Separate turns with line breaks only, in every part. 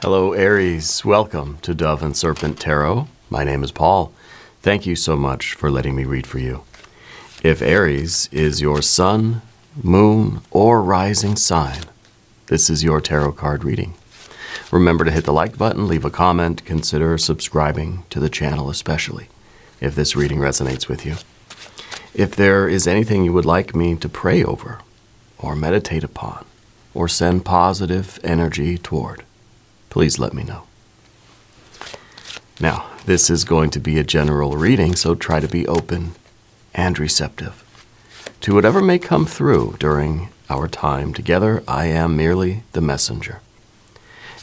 Hello, Aries. Welcome to Dove and Serpent Tarot. My name is Paul. Thank you so much for letting me read for you. If Aries is your sun, moon, or rising sign, this is your tarot card reading. Remember to hit the like button, leave a comment, consider subscribing to the channel especially if this reading resonates with you. If there is anything you would like me to pray over or meditate upon or send positive energy toward, please let me know. Now, this is going to be a general reading, so try to be open and receptive to whatever may come through during our time together. I am merely the messenger.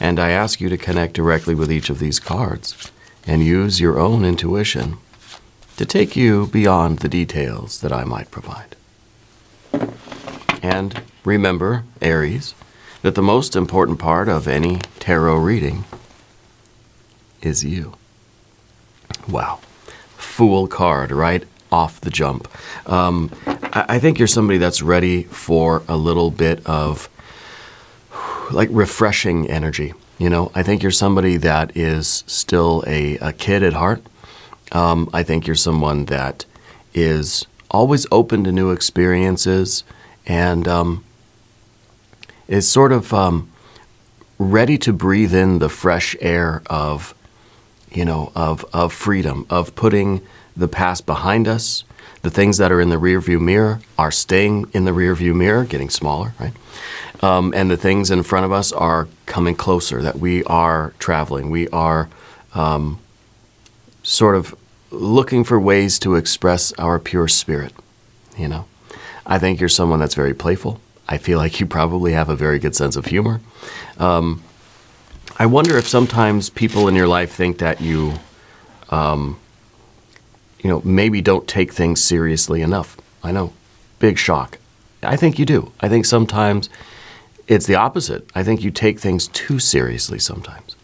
And I ask you to connect directly with each of these cards and use your own intuition to take you beyond the details that I might provide. And remember, Aries, that the most important part of any tarot reading is you. Wow. Fool card right off the jump. I think you're somebody that's ready for a little bit of like refreshing energy. You know, I think you're somebody that is still a kid at heart. I think you're someone that is always open to new experiences and is sort of ready to breathe in the fresh air of, of freedom, of putting the past behind us. The things that are in the rearview mirror are staying in the rearview mirror, getting smaller, right? And the things in front of us are coming closer, that we are traveling. We are sort of looking for ways to express our pure spirit, I think you're someone that's very playful. I feel like you probably have a very good sense of humor. I wonder if sometimes people in your life think that you, maybe don't take things seriously enough. I know, big shock. I think you do. I think sometimes it's the opposite. I think you take things too seriously sometimes.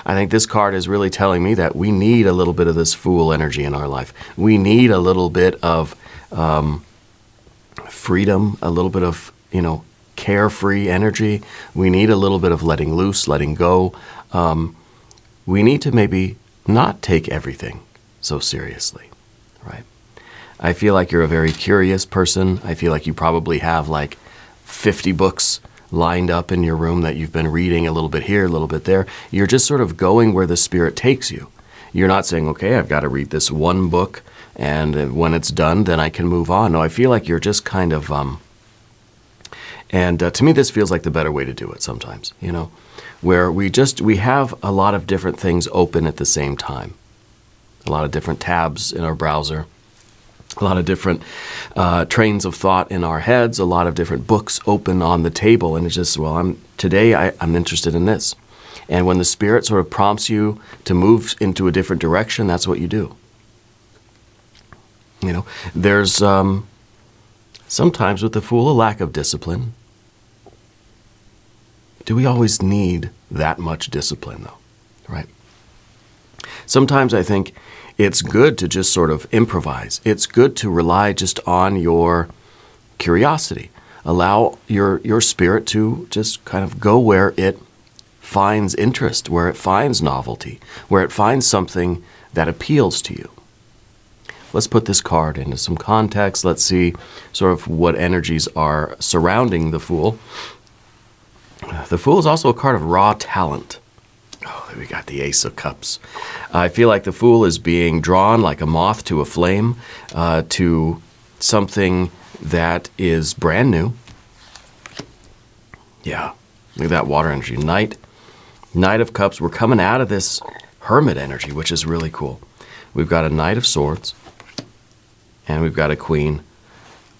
I think this card is really telling me that we need a little bit of this fool energy in our life. We need a little bit of freedom, a little bit of, carefree energy. We need a little bit of letting loose, letting go. We need to maybe not take everything so seriously, right? I feel like you're a very curious person. I feel like you probably have like 50 books lined up in your room that you've been reading a little bit here, a little bit there. You're just sort of going where the Spirit takes you. You're not saying, okay, I've got to read this one book, and when it's done, then I can move on. No, I feel like you're just kind of, to me, this feels like the better way to do it sometimes, where we have a lot of different things open at the same time. A lot of different tabs in our browser, a lot of different trains of thought in our heads, a lot of different books open on the table, and it's just, today I'm interested in this. And when the Spirit sort of prompts you to move into a different direction, that's what you do. There's sometimes with the Fool a lack of discipline. Do we always need that much discipline, though? Right? Sometimes I think it's good to just sort of improvise. It's good to rely just on your curiosity. Allow your spirit to just kind of go where it finds interest, where it finds novelty, where it finds something that appeals to you. Let's put this card into some context. Let's see sort of what energies are surrounding the Fool. The Fool is also a card of raw talent. Oh, we got the Ace of Cups. I feel like the Fool is being drawn like a moth to a flame, to something that is brand new. Yeah, look at that water energy. Knight of Cups. We're coming out of this Hermit energy, which is really cool. We've got a Knight of Swords, and we've got a Queen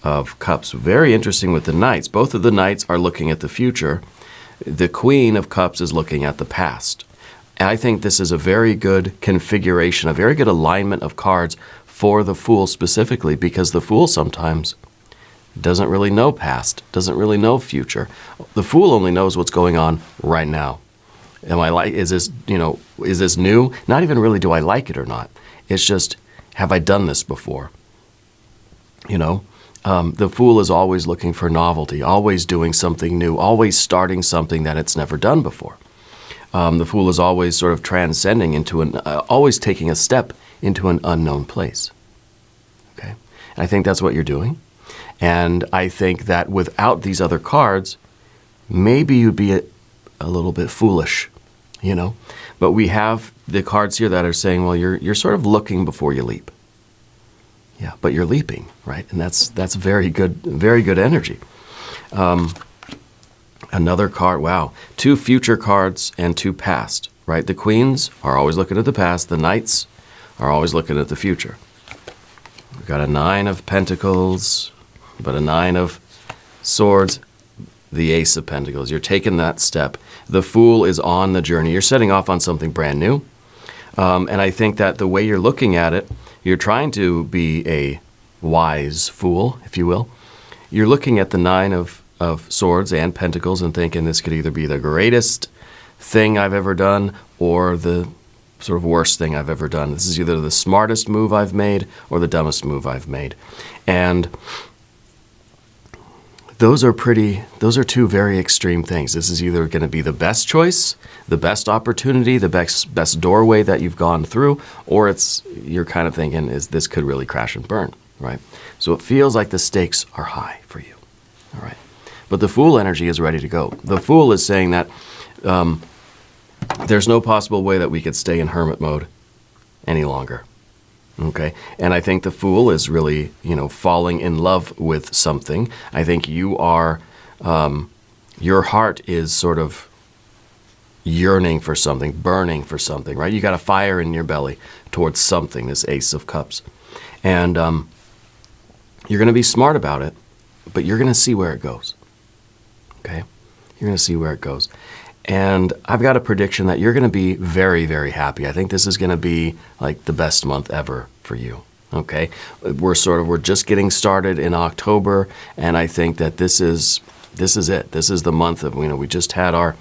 of Cups. Very interesting with the Knights. Both of the Knights are looking at the future. The Queen of Cups is looking at the past. And I think this is a very good configuration, a very good alignment of cards for the Fool specifically, because the Fool sometimes doesn't really know past, doesn't really know future. The Fool only knows what's going on right now. Is this new? Not even really do I like it or not. It's just, have I done this before? The Fool is always looking for novelty, always doing something new, always starting something that it's never done before. The Fool is always sort of transcending into always taking a step into an unknown place. Okay? And I think that's what you're doing. And I think that without these other cards, maybe you'd be a little bit foolish, you know? But we have the cards here that are saying, well, you're sort of looking before you leap. Yeah, but you're leaping, right? And that's very good energy. Another card, wow. 2 future cards and 2 past, right? The queens are always looking at the past. The knights are always looking at the future. We've got a 9 of pentacles, but a 9 of swords, the ace of pentacles. You're taking that step. The Fool is on the journey. You're setting off on something brand new. And I think that the way you're looking at it, you're trying to be a wise fool, if you will. You're looking at the 9 of swords and pentacles and thinking this could either be the greatest thing I've ever done or the sort of worst thing I've ever done. This is either the smartest move I've made or the dumbest move I've made. And those are 2 very extreme things. This is either going to be the best choice, the best opportunity, the best doorway that you've gone through, or you're kind of thinking, this could really crash and burn, right? So it feels like the stakes are high for you, all right? But the Fool energy is ready to go. The Fool is saying that there's no possible way that we could stay in hermit mode any longer. Okay, and I think the Fool is really, falling in love with something. I think you are, your heart is sort of yearning for something, burning for something, right? You got a fire in your belly towards something, this Ace of Cups. And you're going to be smart about it, but you're going to see where it goes. Okay, you're going to see where it goes. And I've got a prediction that you're going to be very, very happy. I think this is going to be like the best month ever for you. Okay, we're just getting started in October, and I think that this is it. This is the month of, we just had our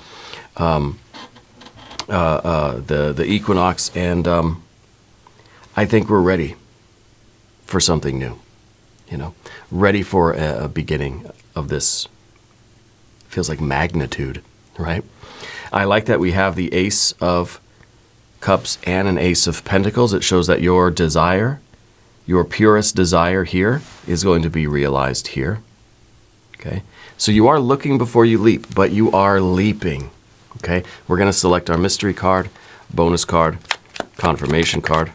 the equinox, and I think we're ready for something new. Ready for a beginning of this. Feels like magnitude, right? I like that we have the Ace of Cups and an Ace of Pentacles. It shows that your desire, your purest desire here, is going to be realized here. Okay? So you are looking before you leap, but you are leaping. Okay? We're going to select our mystery card, bonus card, confirmation card.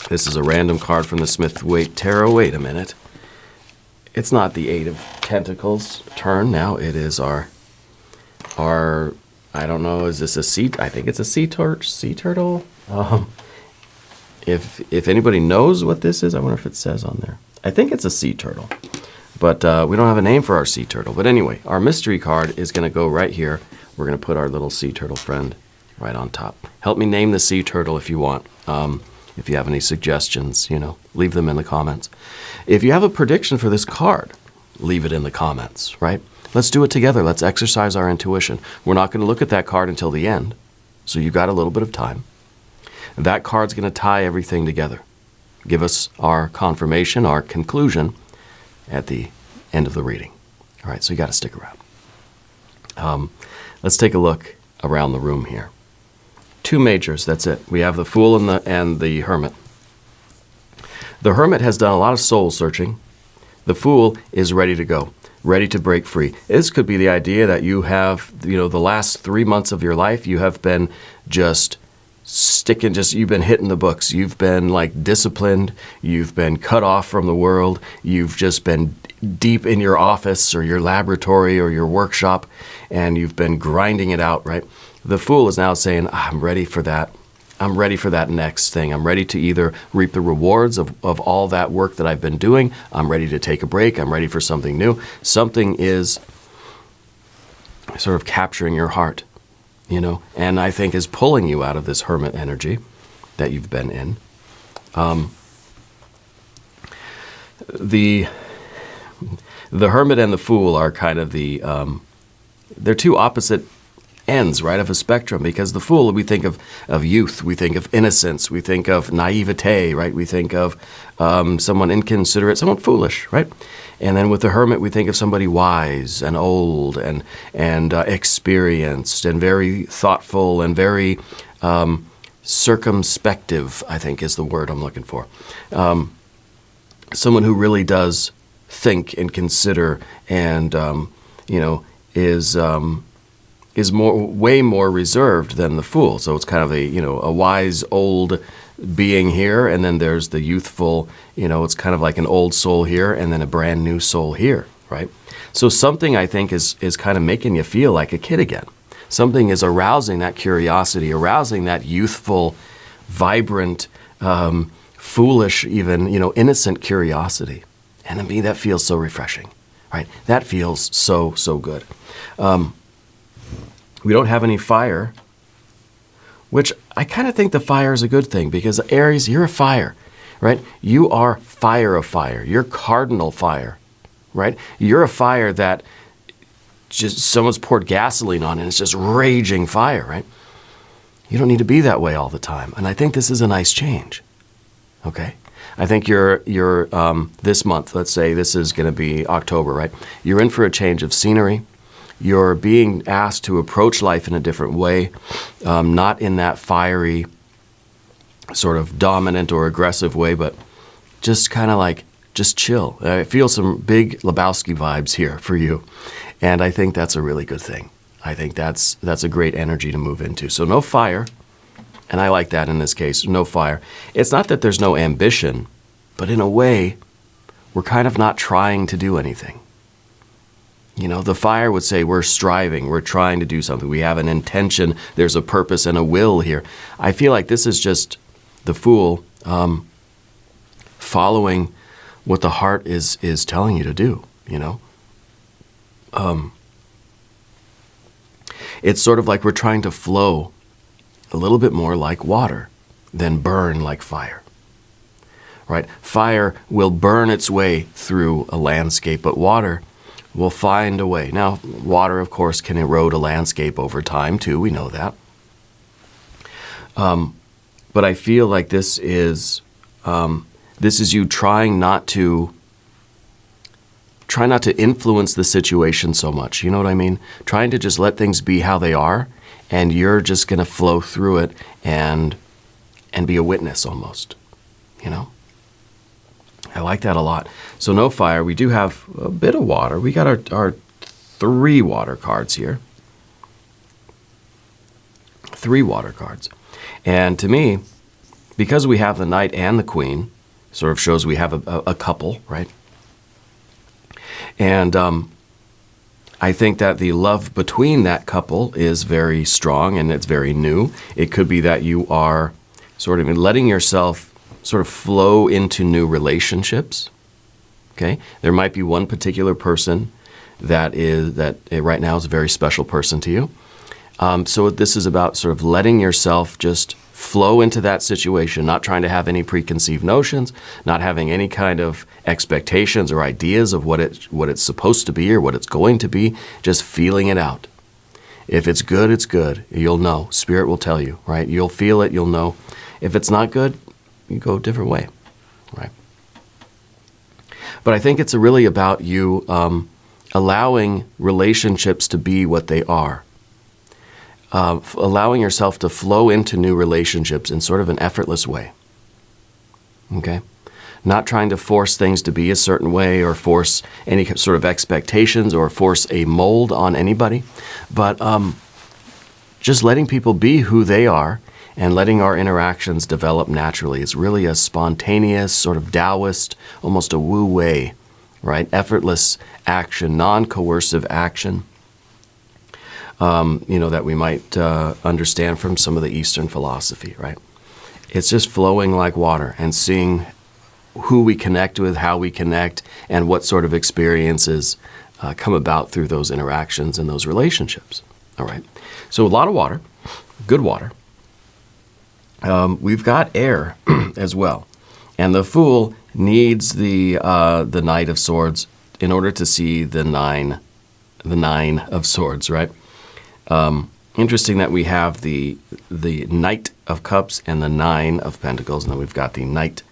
This is a random card from the Smith-Waite Tarot. Wait a minute. It's not the 8 of Pentacles turn now. It is our I don't know, is this a sea? I think it's a sea turtle. If anybody knows what this is, I wonder if it says on there. I think it's a sea turtle, but we don't have a name for our sea turtle. But anyway, our mystery card is going to go right here. We're going to put our little sea turtle friend right on top. Help me name the sea turtle if you want. If you have any suggestions, leave them in the comments. If you have a prediction for this card, leave it in the comments, right? Let's do it together. Let's exercise our intuition. We're not going to look at that card until the end, so you've got a little bit of time. That card's going to tie everything together. Give us our confirmation, our conclusion at the end of the reading. All right, so you got to stick around. Let's take a look around the room here. 2 majors, that's it. We have the Fool and the Hermit. The Hermit has done a lot of soul searching. The Fool is ready to go, ready to break free. This could be the idea that you have, the last 3 months of your life, you have been you've been hitting the books. You've been disciplined. You've been cut off from the world. You've just been deep in your office or your laboratory or your workshop, and you've been grinding it out, right? The Fool is now saying, I'm ready for that. I'm ready for that next thing. I'm ready to either reap the rewards of all that work that I've been doing. I'm ready to take a break. I'm ready for something new. Something is sort of capturing your heart, and I think is pulling you out of this hermit energy that you've been in. The Hermit and the Fool are kind of they're 2 opposite ends, right, of a spectrum. Because the Fool, we think of youth, we think of innocence, we think of naivete, right? We think of someone inconsiderate, someone foolish, right? And then with the Hermit, we think of somebody wise and old and experienced and very thoughtful and very circumspective, I think is the word I'm looking for. Someone who really does think and consider and, is way more reserved than the Fool. So it's kind of a wise old being here, and then there's the youthful, it's kind of like an old soul here and then a brand new soul here, right? So something, I think, is kind of making you feel like a kid again. Something is arousing that curiosity, arousing that youthful, vibrant, foolish, even, innocent curiosity. And to me, that feels so refreshing, right? That feels so, so good. We don't have any fire, which I kind of think the fire is a good thing, because Aries, you're a fire, right? You are fire of fire. You're cardinal fire, right? You're a fire that just someone's poured gasoline on and it's just raging fire, right? You don't need to be that way all the time. And I think this is a nice change, okay? I think you're this month, let's say this is going to be October, right? You're in for a change of scenery. You're being asked to approach life in a different way, not in that fiery, sort of dominant or aggressive way, but just kind of like, just chill. I feel some big Lebowski vibes here for you, and I think that's a really good thing. I think that's a great energy to move into. So no fire, and I like that in this case, no fire. It's not that there's no ambition, but in a way, we're kind of not trying to do anything. The fire would say we're striving, we're trying to do something, we have an intention, there's a purpose and a will here. I feel like this is just the Fool following what the heart is telling you to do, It's sort of like we're trying to flow a little bit more like water than burn like fire, right? Fire will burn its way through a landscape, but water will find a way. Now, water, of course, can erode a landscape over time, too. We know that. But I feel like this is you trying not to influence the situation so much. You know what I mean? Trying to just let things be how they are, and you're just going to flow through it and be a witness almost, I like that a lot. So no fire. We do have a bit of water. We got our 3 water cards here. 3 water cards. And to me, because we have the Knight and the Queen, sort of shows we have a couple, right? And I think that the love between that couple is very strong and it's very new. It could be that you are sort of letting yourself sort of flow into new relationships, okay? There might be one particular person that right now is a very special person to you. So this is about sort of letting yourself just flow into that situation, not trying to have any preconceived notions, not having any kind of expectations or ideas of what it's supposed to be or what it's going to be, just feeling it out. If it's good, it's good. You'll know. Spirit will tell you, right? You'll feel it, you'll know. If it's not good, you go a different way, right? But I think it's really about you allowing relationships to be what they are. Allowing yourself to flow into new relationships in sort of an effortless way, okay? Not trying to force things to be a certain way or force any sort of expectations or force a mold on anybody, but just letting people be who they are and letting our interactions develop naturally. It's really a spontaneous, sort of Taoist, almost a Wu Wei, right? Effortless action, non-coercive action, that we might understand from some of the Eastern philosophy, right? It's just flowing like water and seeing who we connect with, how we connect, and what sort of experiences come about through those interactions and those relationships, all right? So a lot of water, good water. We've got air as well. And the Fool needs the Knight of Swords in order to see the nine of Swords, right? interesting that we have the Knight of Cups and the Nine of Pentacles, and then we've got the Knight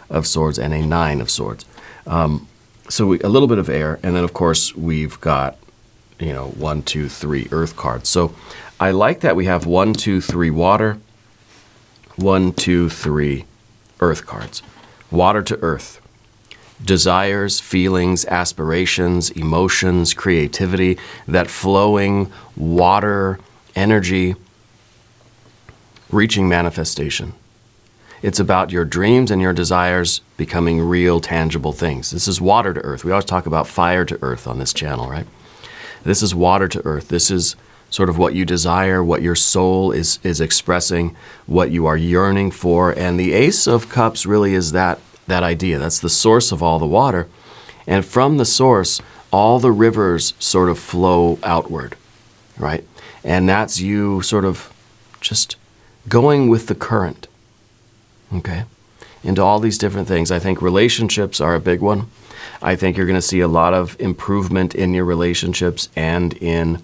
of Swords and a Nine of Swords. So a little bit of air, and then of course we've got, 1, 2, 3 earth cards. So I like that we have 1, 2, 3 water, 1, 2, 3 earth cards. Water to earth. Desires, feelings, aspirations, emotions, creativity, that flowing water energy reaching manifestation. It's about your dreams and your desires becoming real, tangible things. This is water to earth. We always talk about fire to earth on this channel, right? This is water to earth. This is sort of what you desire, what your soul is expressing, what you are yearning for. And the Ace of Cups really is that idea. That's the source of all the water. And from the source, all the rivers sort of flow outward, right? And that's you sort of just going with the current, okay, into all these different things. I think relationships are a big one. I think you're going to see a lot of improvement in your relationships and in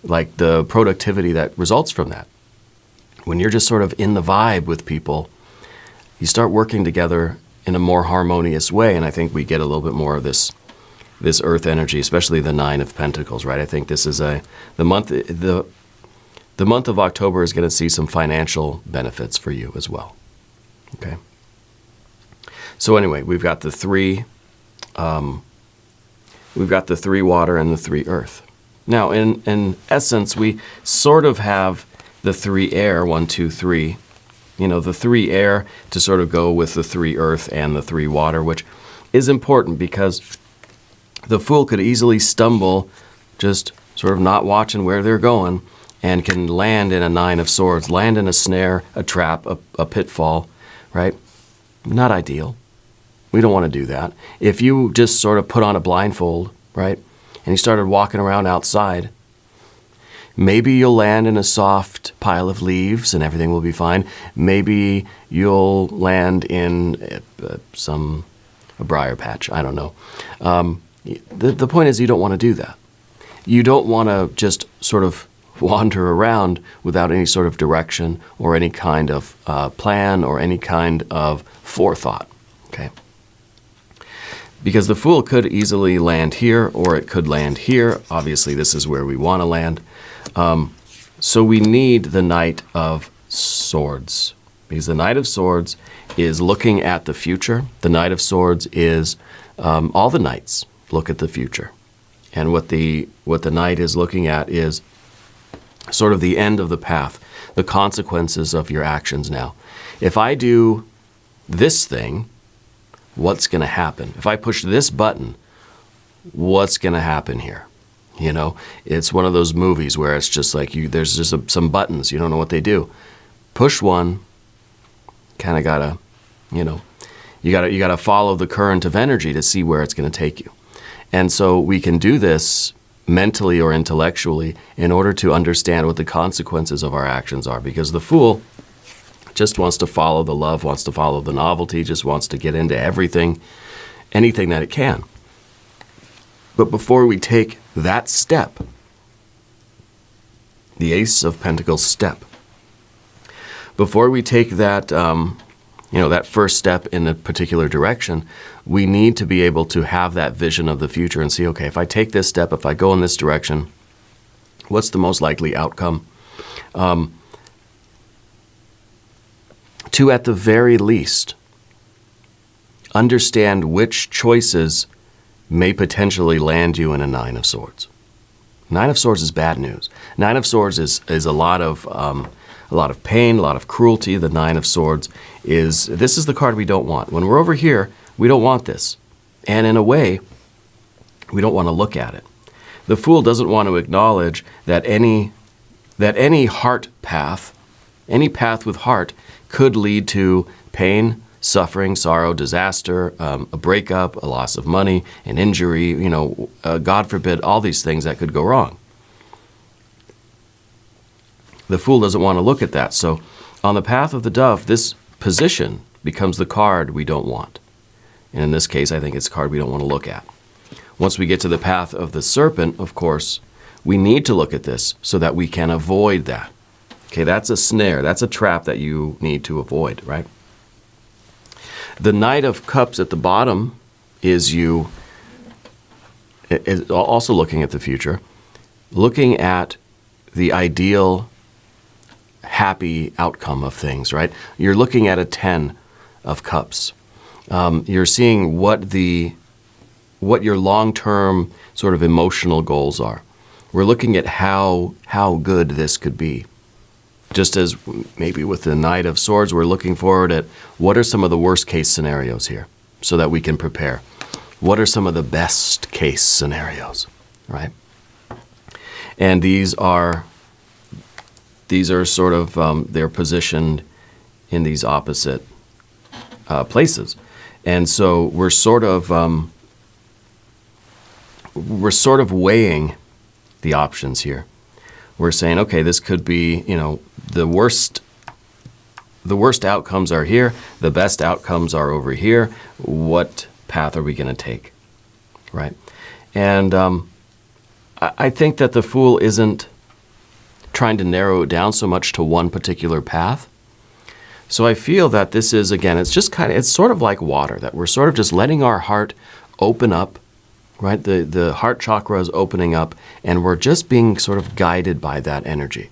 like the productivity that results from that. When you're just sort of in the vibe with people, you start working together in a more harmonious way, and I think we get a little bit more of this earth energy, especially the Nine of Pentacles, right? I think this is the month of October is going to see some financial benefits for you as well. Okay. So anyway, we've got the three water and the 3 earth. Now, in essence, we sort of have the 3 air, 1, 2, 3. The 3 air to sort of go with the 3 earth and the 3 water, which is important because the Fool could easily stumble, just sort of not watching where they're going, and can land in a 9 of Swords, land in a snare, a trap, a pitfall, right? Not ideal. We don't want to do that. If you just sort of put on a blindfold, right, and you started walking around outside, maybe you'll land in a soft pile of leaves and everything will be fine. Maybe you'll land in a briar patch. I don't know. The point is you don't want to do that. You don't want to just sort of wander around without any sort of direction or any kind of plan or any kind of forethought, okay? Because the Fool could easily land here or it could land here. Obviously, this is where we want to land. So we need the Knight of Swords, because the Knight of Swords is looking at the future. The Knight of Swords is all the knights look at the future. And what the Knight is looking at is sort of the end of the path, the consequences of your actions now. If I do this thing, what's going to happen? If I push this button, what's going to happen here? It's one of those movies where it's just like there's just some buttons, you don't know what they do. Push one, kind of gotta, you gotta follow the current of energy to see where it's going to take you. And so we can do this mentally or intellectually in order to understand what the consequences of our actions are, because the Fool just wants to follow the love, wants to follow the novelty, just wants to get into everything, anything that it can. But before we take that step, the Ace of Pentacles step, before we take that, that first step in a particular direction, we need to be able to have that vision of the future and see, okay, if I take this step, if I go in this direction, what's the most likely outcome? To, at the very least, understand which choices may potentially land you in a 9 of Swords. 9 of Swords is bad news. 9 of Swords is a lot of pain, a lot of cruelty. The 9 of Swords this is the card we don't want. When we're over here, we don't want this. And in a way, we don't want to look at it. The Fool doesn't want to acknowledge that any heart path, any path with heart, could lead to pain, suffering, sorrow, disaster, a breakup, a loss of money, an injury, God forbid, all these things that could go wrong. The Fool doesn't want to look at that. So on the path of the Dove, this position becomes the card we don't want. And in this case, I think it's a card we don't want to look at. Once we get to the path of the Serpent, of course, We need to look at this so that we can avoid that. Okay, that's a snare. That's a trap that you need to avoid, right? The Knight of Cups at the bottom is you is also looking at the future, looking at the ideal happy outcome of things, right? You're looking at a 10 of Cups. You're seeing what your long-term sort of emotional goals are. We're looking at how good this could be. Just as maybe with the Knight of Swords, we're looking forward at what are some of the worst case scenarios here so that we can prepare. What are some of the best case scenarios, right? And these are sort of, they're positioned in these opposite places. And so we're sort of weighing the options here. We're saying, okay, this could be, the worst outcomes are here, the best outcomes are over here. What path are we going to take, right? And I think that the Fool isn't trying to narrow it down so much to one particular path. So I feel that this is, again, it's sort of like water, that we're sort of just letting our heart open up, right? The heart chakra is opening up, and we're just being sort of guided by that energy.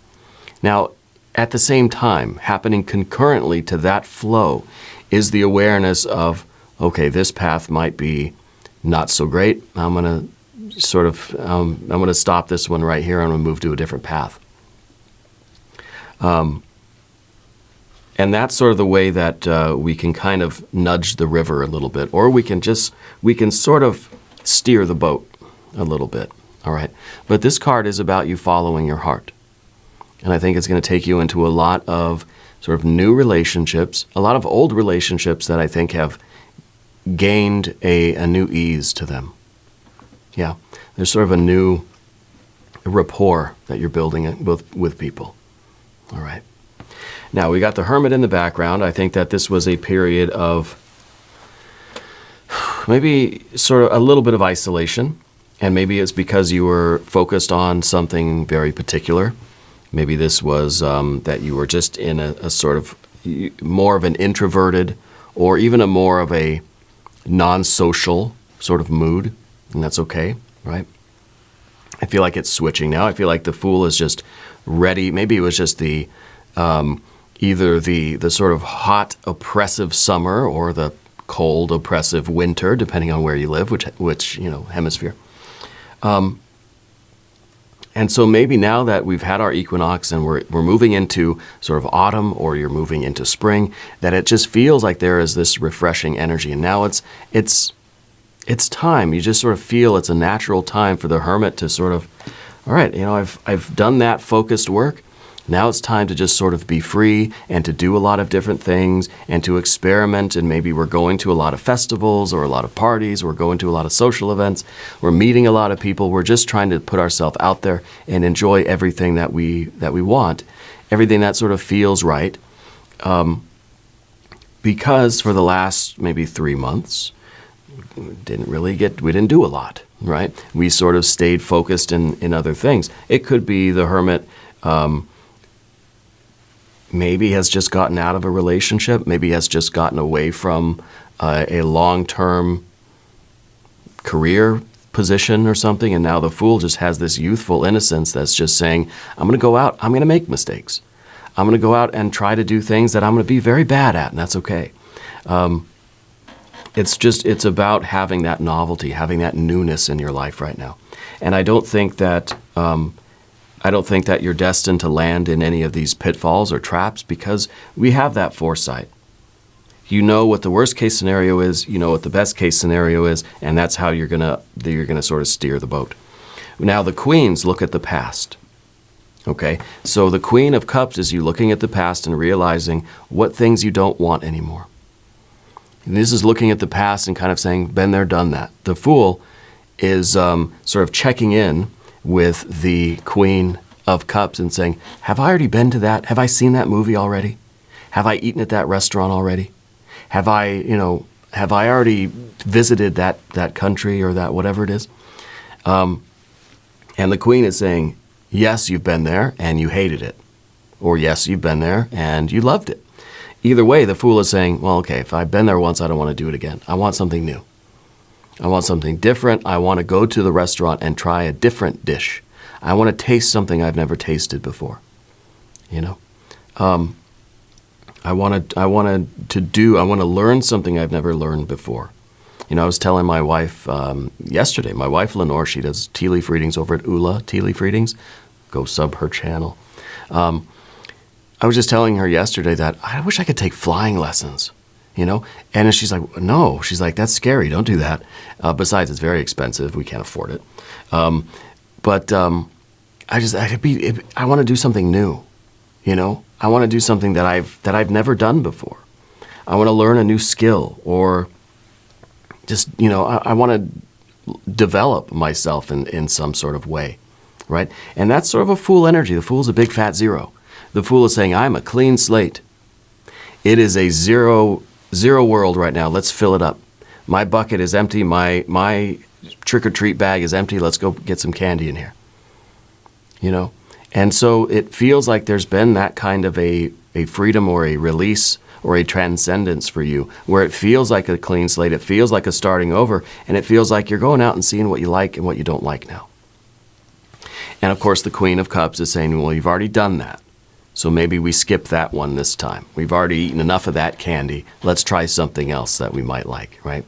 Now, at the same time, happening concurrently to that flow is the awareness of, okay, this path might be not so great. I'm going to stop this one right here. I'm going to move to a different path. And that's sort of the way that we can kind of nudge the river a little bit, or we can sort of steer the boat a little bit, all right? But this card is about you following your heart. And I think it's going to take you into a lot of sort of new relationships, a lot of old relationships that I think have gained a new ease to them. Yeah, there's sort of a new rapport that you're building with people, all right? Now, we got the Hermit in the background. I think that this was a period of maybe sort of a little bit of isolation, and maybe it's because you were focused on something very particular. Maybe this was that you were just in a sort of more of an introverted or even a more of a non-social sort of mood, and that's okay, right? I feel like it's switching now. I feel like the Fool is just ready. Maybe it was just the either the sort of hot, oppressive summer or the cold, oppressive winter, depending on where you live, which hemisphere. And so maybe now that we've had our equinox and we're moving into sort of autumn, or you're moving into spring, that it just feels like there is this refreshing energy. And now it's time. You just sort of feel it's a natural time for the Hermit to sort of, all right, I've done that focused work. Now it's time to just sort of be free and to do a lot of different things and to experiment. And maybe we're going to a lot of festivals or a lot of parties. We're going to a lot of social events. We're meeting a lot of people. We're just trying to put ourselves out there and enjoy everything that we want, everything that sort of feels right. Because for the last maybe 3 months, we didn't do a lot, right? We sort of stayed focused in other things. It could be the Hermit maybe has just gotten out of a relationship, maybe has just gotten away from a long-term career position or something, and now the Fool just has this youthful innocence that's just saying, I'm going to go out, I'm going to make mistakes. I'm going to go out and try to do things that I'm going to be very bad at, and that's okay. It's about having that novelty, having that newness in your life right now. And I don't think that you're destined to land in any of these pitfalls or traps, because we have that foresight. You know what the worst case scenario is, you know what the best case scenario is, and that's how you're gonna sort of steer the boat. Now the Queens look at the past. Okay, so the Queen of Cups is you looking at the past and realizing what things you don't want anymore. And this is looking at the past and kind of saying, been there, done that. The Fool is sort of checking in with the Queen of Cups and saying, have I already been to that? Have I seen that movie already? Have I eaten at that restaurant already? Have I already visited that country or that whatever it is? And the Queen is saying, yes, you've been there and you hated it. Or yes, you've been there and you loved it. Either way, the Fool is saying, well, okay, if I've been there once, I don't want to do it again. I want something new. I want something different. I want to go to the restaurant and try a different dish. I want to taste something I've never tasted before. You know, I want to learn something I've never learned before. You know, I was telling my wife yesterday, my wife Lenore, she does tea leaf readings over at Ula Tea Leaf Readings. Go sub her channel. I was just telling her yesterday that I wish I could take flying lessons, you know? And she's like, no. She's like, that's scary. Don't do that. Besides, it's very expensive. We can't afford it. I want to do something new, you know? I want to do something that I've never done before. I want to learn a new skill, or just, you know, I want to develop myself in some sort of way, right? And that's sort of a Fool energy. The Fool's a big fat zero. The Fool is saying, I'm a clean slate. It is a zero world right now. Let's fill it up. My bucket is empty. My trick-or-treat bag is empty. Let's go get some candy in here. You know? And so it feels like there's been that kind of a freedom or a release or a transcendence for you, where it feels like a clean slate. It feels like a starting over. And it feels like you're going out and seeing what you like and what you don't like now. And of course, the Queen of Cups is saying, well, you've already done that. So maybe we skip that one this time. We've already eaten enough of that candy. Let's try something else that we might like, right?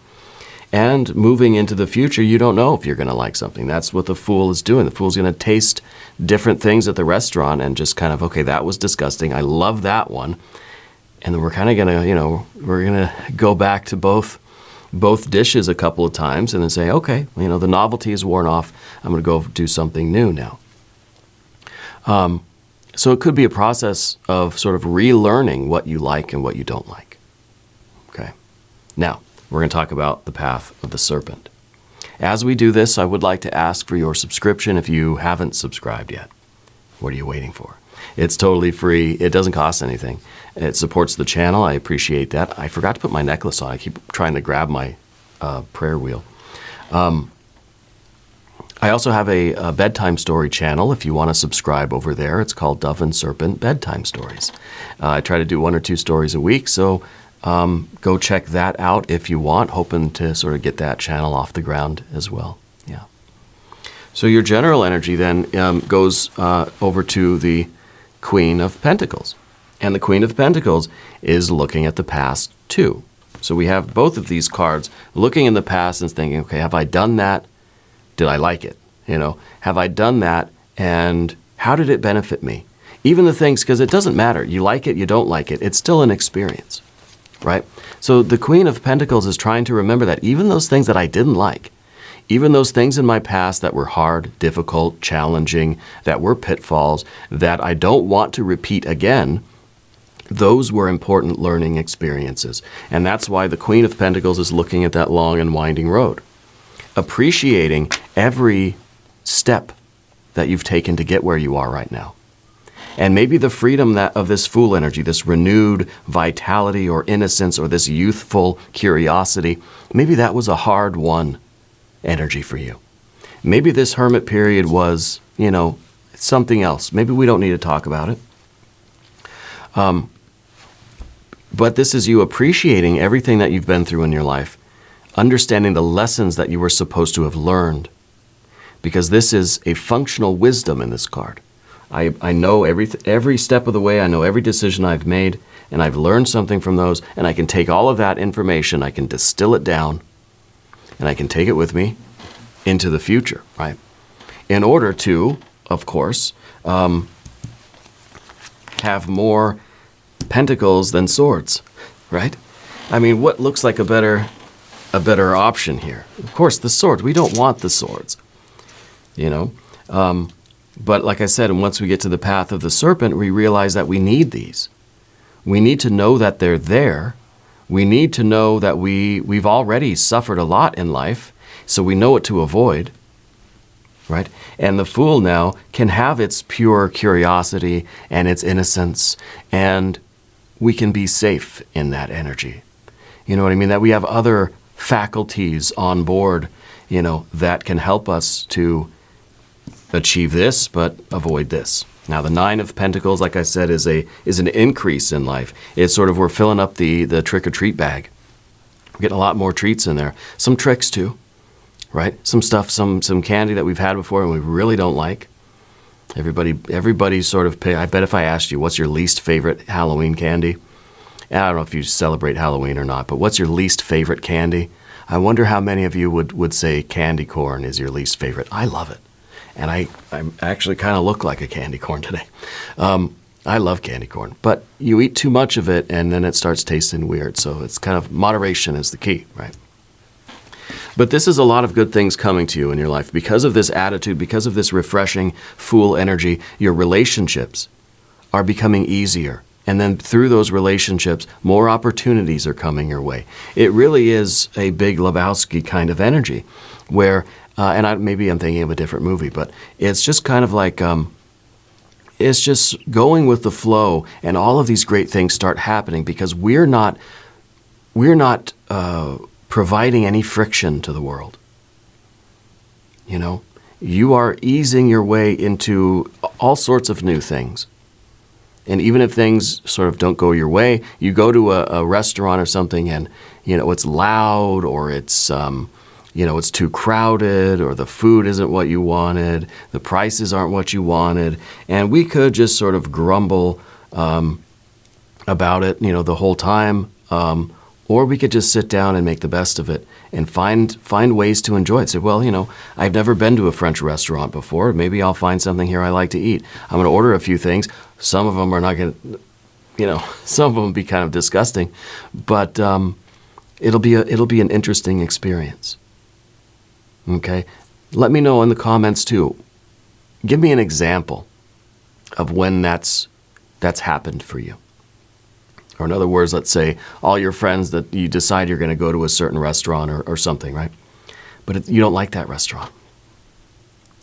And moving into the future, you don't know if you're going to like something. That's what the Fool is doing. The Fool's going to taste different things at the restaurant and just kind of, okay, that was disgusting. I love that one. And then we're kind of going to, you know, we're going to go back to both dishes a couple of times and then say, okay, you know, the novelty is worn off. I'm going to go do something new now. So it could be a process of sort of relearning what you like and what you don't like. Okay. Now, we're going to talk about the path of the serpent. As we do this, I would like to ask for your subscription if you haven't subscribed yet. What are you waiting for? It's totally free. It doesn't cost anything. It supports the channel. I appreciate that. I forgot to put my necklace on. I keep trying to grab my prayer wheel. I also have a bedtime story channel if you want to subscribe over there. It's called Dove and Serpent Bedtime Stories. I try to do 1 or 2 stories a week, so go check that out if you want, hoping to sort of get that channel off the ground as well. Yeah. So your general energy then goes over to the Queen of Pentacles. And the Queen of Pentacles is looking at the past too. So we have both of these cards looking in the past and thinking, okay, have I done that? Did I like it? You know, have I done that? And how did it benefit me? Even the things, because it doesn't matter. You like it, you don't like it. It's still an experience, right? So the Queen of Pentacles is trying to remember that even those things that I didn't like, even those things in my past that were hard, difficult, challenging, that were pitfalls, that I don't want to repeat again, those were important learning experiences. And that's why the Queen of Pentacles is looking at that long and winding road, appreciating every step that you've taken to get where you are right now. And maybe the freedom of this Fool energy, this renewed vitality or innocence or this youthful curiosity, maybe that was a hard-won energy for you. Maybe this Hermit period was, you know, something else. Maybe we don't need to talk about it. But this is you appreciating everything that you've been through in your life, understanding the lessons that you were supposed to have learned, because this is a functional wisdom in this card. I know every step of the way. I know every decision I've made, and I've learned something from those, and I can take all of that information, I can distill it down, and I can take it with me into the future, right? In order to, of course, have more pentacles than swords, right? I mean, what looks like a better option here? Of course, the swords. We don't want the swords, you know? But like I said, and once we get to the path of the serpent, we realize that we need these. We need to know that they're there. We need to know that we've already suffered a lot in life, so we know what to avoid, right? And the Fool now can have its pure curiosity and its innocence, and we can be safe in that energy. You know what I mean? That we have other faculties on board, you know, that can help us to achieve this, but avoid this. Now, the Nine of Pentacles, like I said, is an increase in life. It's sort of, we're filling up the trick-or-treat bag. We're getting a lot more treats in there. Some tricks, too, right? Some stuff, some candy that we've had before and we really don't like. Everybody sort of I bet if I asked you, what's your least favorite Halloween candy? And I don't know if you celebrate Halloween or not, but what's your least favorite candy? I wonder how many of you would say candy corn is your least favorite. I love it. And I actually kind of look like a candy corn today. I love candy corn. But you eat too much of it, and then it starts tasting weird. So it's kind of moderation is the key, right? But this is a lot of good things coming to you in your life. Because of this attitude, because of this refreshing Fool energy, your relationships are becoming easier. And then through those relationships, more opportunities are coming your way. It really is a Big Lebowski kind of energy where... maybe I'm thinking of a different movie, but it's just kind of like, it's just going with the flow, and all of these great things start happening because we're not providing any friction to the world. You know, you are easing your way into all sorts of new things. And even if things sort of don't go your way, you go to a restaurant or something and, you know, it's loud or it's... it's too crowded, or the food isn't what you wanted, the prices aren't what you wanted, and we could just sort of grumble about it, the whole time, or we could just sit down and make the best of it and find ways to enjoy it. Say, well, I've never been to a French restaurant before. Maybe I'll find something here I like to eat. I'm going to order a few things. Some of them are not going to, some of them will be kind of disgusting, but it'll be an interesting experience. Okay, let me know in the comments too. Give me an example of when that's happened for you. Or in other words, let's say all your friends that you decide you're going to go to a certain restaurant or something, right? But you don't like that restaurant.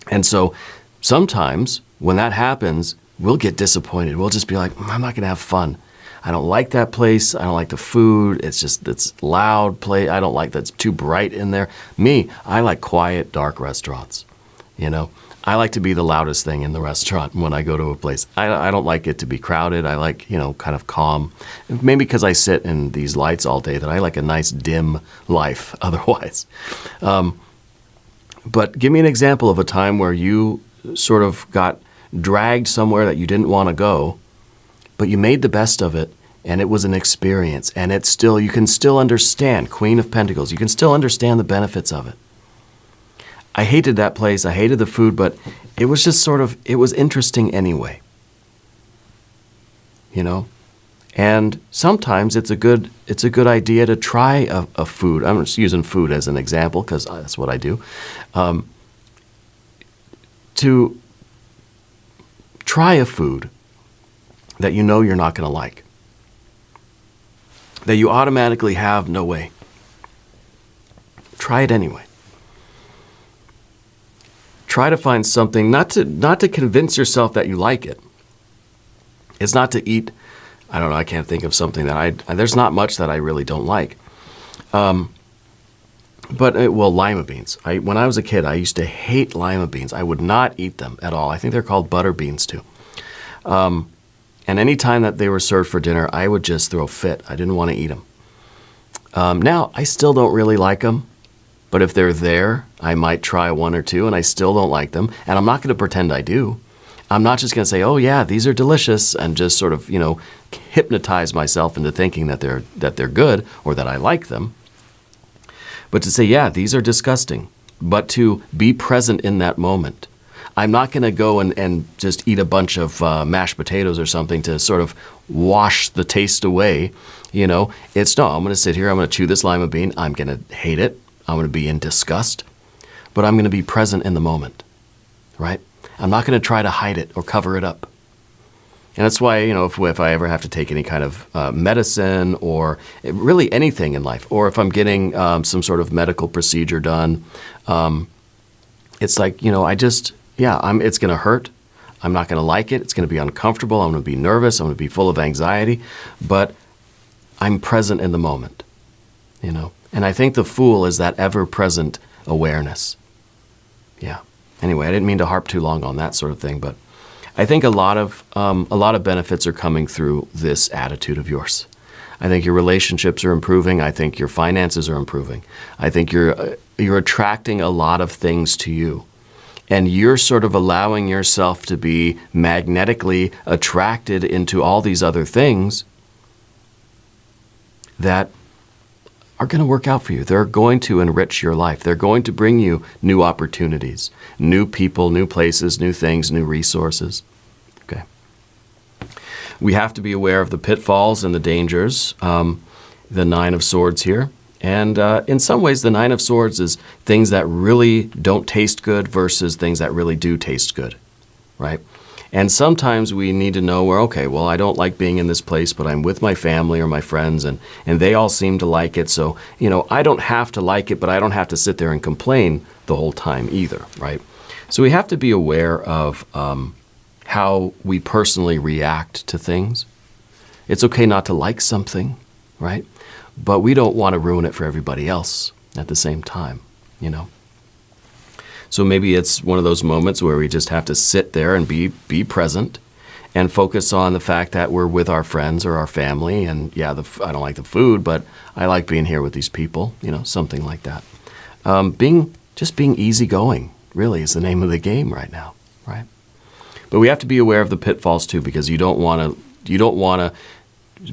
And so sometimes when that happens, we'll get disappointed. We'll just be like, I'm not going to have fun. I don't like that place. I don't like the food. It's loud place. I don't like that's too bright in there. Me, I like quiet, dark restaurants. I like to be the loudest thing in the restaurant when I go to a place. I don't like it to be crowded. I like, kind of calm. Maybe because I sit in these lights all day that I like a nice dim life otherwise. But give me an example of a time where you sort of got dragged somewhere that you didn't want to go, but you made the best of it, and it was an experience, and you can still understand, Queen of Pentacles, you can still understand the benefits of it. I hated that place, I hated the food, but it was just it was interesting anyway. And sometimes it's a good idea to try a food. I'm just using food as an example because that's what I do. To try a food that you're not going to like, that you automatically have no way. Try it anyway. Try to find something, not to convince yourself that you like it. It's not to eat, I don't know, I can't think of something that there's not much that I really don't like. Lima beans. When I was a kid, I used to hate lima beans. I would not eat them at all. I think they're called butter beans too. And any time that they were served for dinner, I would just throw a fit. I didn't want to eat them. Now, I still don't really like them, but if they're there, I might try one or two, and I still don't like them. And I'm not going to pretend I do. I'm not just going to say, oh yeah, these are delicious, and just sort of, hypnotize myself into thinking that they're good or that I like them. But to say, yeah, these are disgusting, but to be present in that moment. I'm not going to go and just eat a bunch of mashed potatoes or something to sort of wash the taste away. I'm going to sit here, I'm going to chew this lima bean, I'm going to hate it, I'm going to be in disgust, but I'm going to be present in the moment, right? I'm not going to try to hide it or cover it up. And that's why, if I ever have to take any kind of medicine or really anything in life, or if I'm getting some sort of medical procedure done, it's like, it's going to hurt. I'm not going to like it. It's going to be uncomfortable. I'm going to be nervous. I'm going to be full of anxiety, but I'm present in the moment, And I think the Fool is that ever-present awareness. Yeah. Anyway, I didn't mean to harp too long on that sort of thing, but I think a lot of benefits are coming through this attitude of yours. I think your relationships are improving. I think your finances are improving. I think you're attracting a lot of things to you. And you're sort of allowing yourself to be magnetically attracted into all these other things that are going to work out for you. They're going to enrich your life. They're going to bring you new opportunities, new people, new places, new things, new resources. Okay. We have to be aware of the pitfalls and the dangers. The Nine of Swords here. And in some ways, the Nine of Swords is things that really don't taste good versus things that really do taste good, right? And sometimes we need to know where, okay, well, I don't like being in this place, but I'm with my family or my friends, and they all seem to like it. So, I don't have to like it, but I don't have to sit there and complain the whole time either, right? So we have to be aware of how we personally react to things. It's okay not to like something, right? But we don't want to ruin it for everybody else at the same time, So maybe it's one of those moments where we just have to sit there and be present and focus on the fact that we're with our friends or our family. And yeah, I don't like the food, but I like being here with these people, something like that. Being easygoing really is the name of the game right now, right? But we have to be aware of the pitfalls too, because you don't want to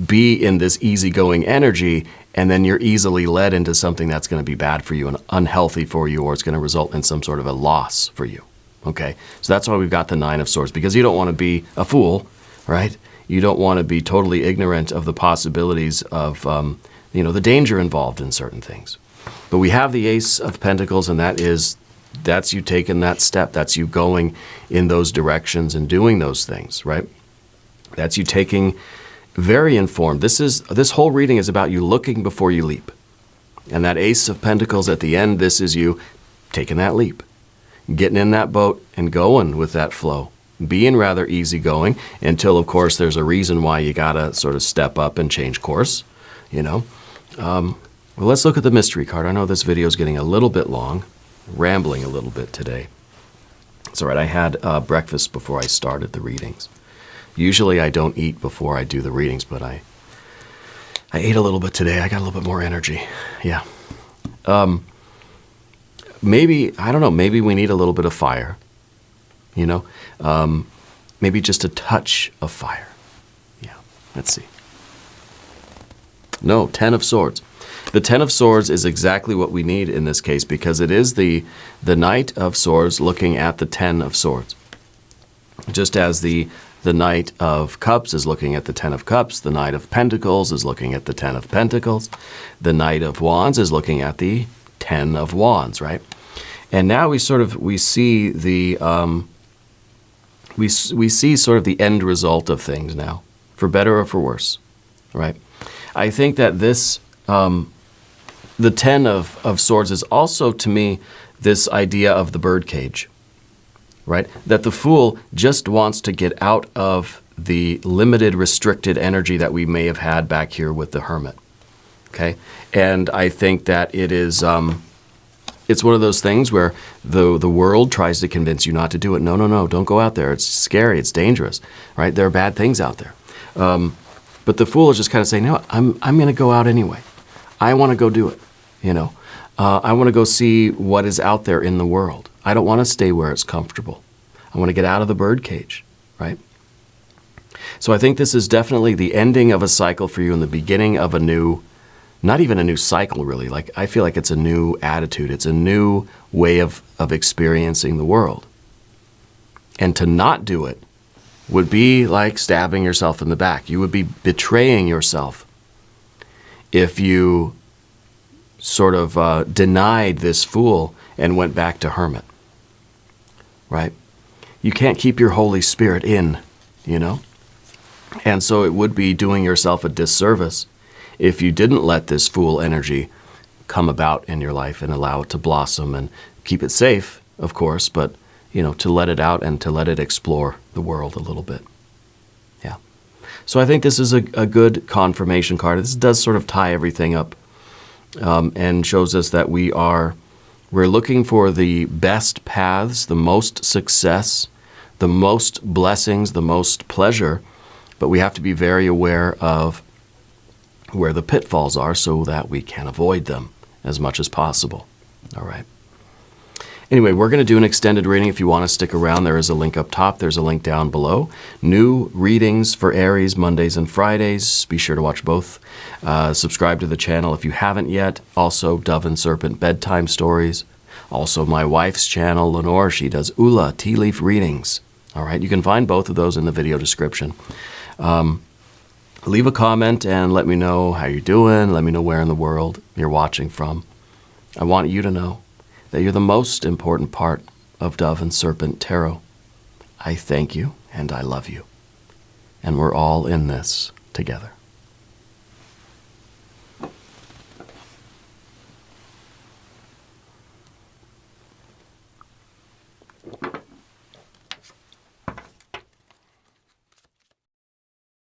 be in this easygoing energy, and then you're easily led into something that's going to be bad for you and unhealthy for you, or it's going to result in some sort of a loss for you. Okay, so that's why we've got the Nine of Swords, because you don't want to be a fool, right? You don't want to be totally ignorant of the possibilities of, the danger involved in certain things. But we have the Ace of Pentacles, and that's you taking that step. That's you going in those directions and doing those things, right? That's you taking very informed. This whole reading is about you looking before you leap. And that Ace of Pentacles at the end, this is you taking that leap, getting in that boat and going with that flow, being rather easygoing until, of course, there's a reason why you got to sort of step up and change course, Well, let's look at the mystery card. I know this video is getting a little bit long, rambling a little bit today. It's all right. I had breakfast before I started the readings. Usually I don't eat before I do the readings, but I ate a little bit today. I got a little bit more energy. Yeah. Maybe, I don't know, maybe we need a little bit of fire, maybe just a touch of fire. Yeah, let's see. No, Ten of Swords. The Ten of Swords is exactly what we need in this case, because it is the Knight of Swords looking at the Ten of Swords. Just as the Knight of Cups is looking at the Ten of Cups. The Knight of Pentacles is looking at the Ten of Pentacles. The Knight of Wands is looking at the Ten of Wands, right? And now we see the we see sort of the end result of things now, for better or for worse, right? I think that this the Ten of Swords is also, to me, this idea of the birdcage. Right? That the Fool just wants to get out of the limited, restricted energy that we may have had back here with the Hermit. Okay? And I think that it is, it's one of those things where the world tries to convince you not to do it. No, don't go out there. It's scary. It's dangerous. Right? There are bad things out there. But the Fool is just kind of saying, no, I'm going to go out anyway. I want to go do it. I want to go see what is out there in the world. I don't want to stay where it's comfortable. I want to get out of the birdcage, right? So I think this is definitely the ending of a cycle for you and the beginning of a new, not even a new cycle really. Like, I feel like it's a new attitude. It's a new way of experiencing the world. And to not do it would be like stabbing yourself in the back. You would be betraying yourself if you sort of denied this Fool and went back to Hermit, right? You can't keep your Holy Spirit in, And so it would be doing yourself a disservice if you didn't let this Fool energy come about in your life and allow it to blossom and keep it safe, of course, but, to let it out and to let it explore the world a little bit. Yeah. So I think this is a good confirmation card. This does sort of tie everything up. And shows us that we are We're looking for the best paths, the most success, the most blessings, the most pleasure, but we have to be very aware of where the pitfalls are so that we can avoid them as much as possible. All right. Anyway, we're going to do an extended reading. If you want to stick around, there is a link up top. There's a link down below. New readings for Aries Mondays and Fridays. Be sure to watch both. Subscribe to the channel if you haven't yet. Also, Dove and Serpent bedtime stories. Also, my wife's channel, Lenore, she does Ula tea leaf readings. All right, you can find both of those in the video description. Leave a comment and let me know how you're doing. Let me know where in the world you're watching from. I want you to know that you're the most important part of Dove and Serpent Tarot. I thank you and I love you. And we're all in this together.